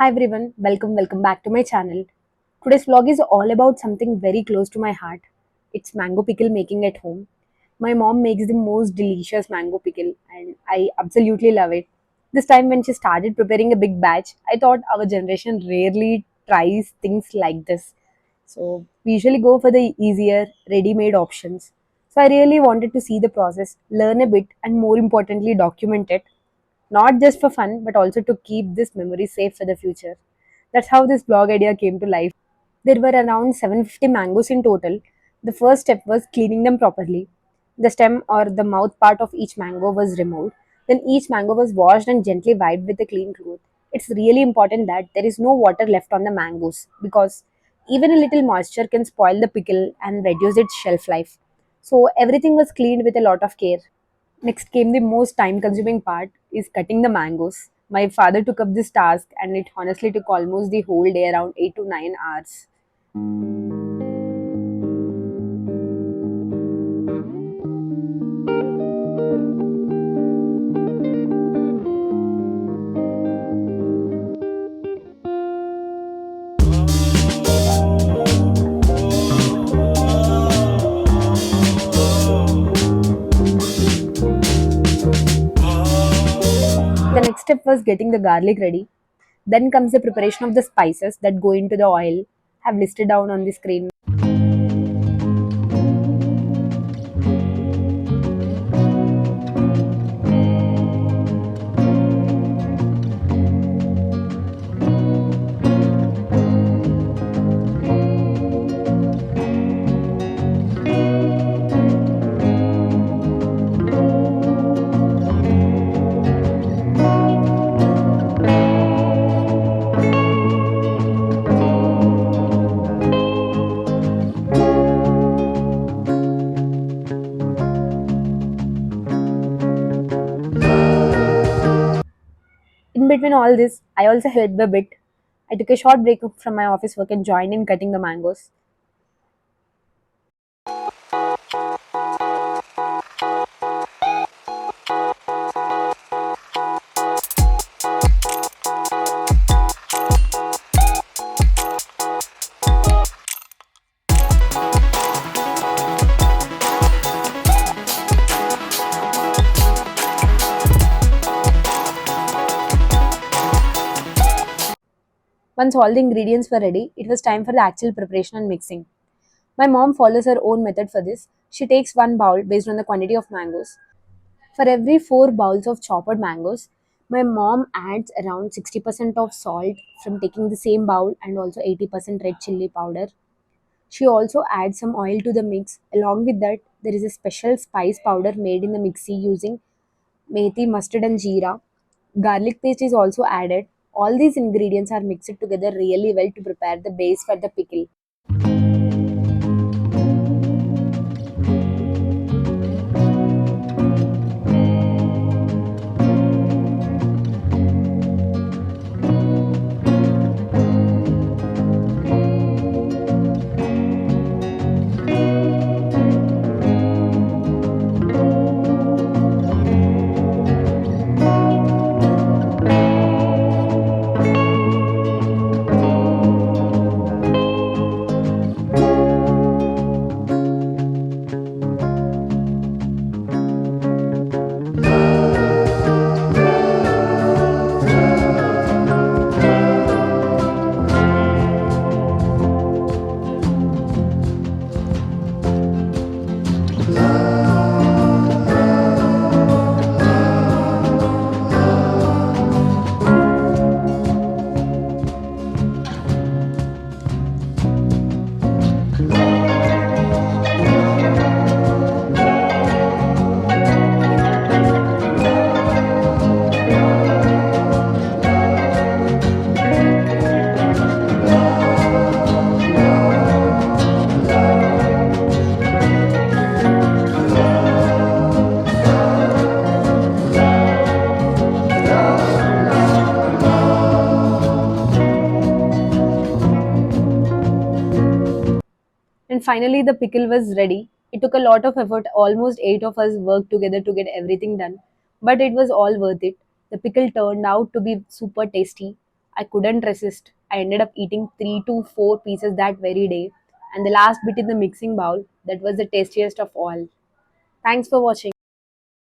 Hi everyone, welcome back to my channel. Today's vlog is all about something very close to my heart. It's mango pickle making at home. My mom makes the most delicious mango pickle and I absolutely love it. This time when she started preparing a big batch, I thought our generation rarely tries things like this. So we usually go for the easier, ready-made options. So I really wanted to see the process, learn a bit and more importantly document it, not just for fun, but also to keep this memory safe for the future. That's how this blog idea came to life. There were around 750 mangoes in total. The first step was cleaning them properly. The stem or the mouth part of each mango was removed. Then each mango was washed and gently wiped with a clean cloth. It's really important that there is no water left on the mangoes because even a little moisture can spoil the pickle and reduce its shelf life. So everything was cleaned with a lot of care. Next came the most time consuming part is cutting the mangoes. My father took up this task and it honestly took almost the whole day, around 8 to 9 hours. The next step was getting the garlic ready. Then comes the preparation of the spices that go into the oil. Have listed down on the screen. In between all this, I also helped a bit. I took a short break from my office work and joined in cutting the mangoes. Once all the ingredients were ready, it was time for the actual preparation and mixing. My mom follows her own method for this. She takes one bowl based on the quantity of mangoes. For every 4 bowls of chopped mangoes, my mom adds around 60% of salt from taking the same bowl and also 80% red chili powder. She also adds some oil to the mix. Along with that, there is a special spice powder made in the mixie using methi, mustard, and jeera. Garlic paste is also added. All these ingredients are mixed together really well to prepare the base for the pickle. And finally, the pickle was ready. It took a lot of effort. Almost 8 of us worked together to get everything done. But it was all worth it. The pickle turned out to be super tasty. I couldn't resist. I ended up eating 3 to 4 pieces that very day, and the last bit in the mixing bowl, that was the tastiest of all. Thanks for watching.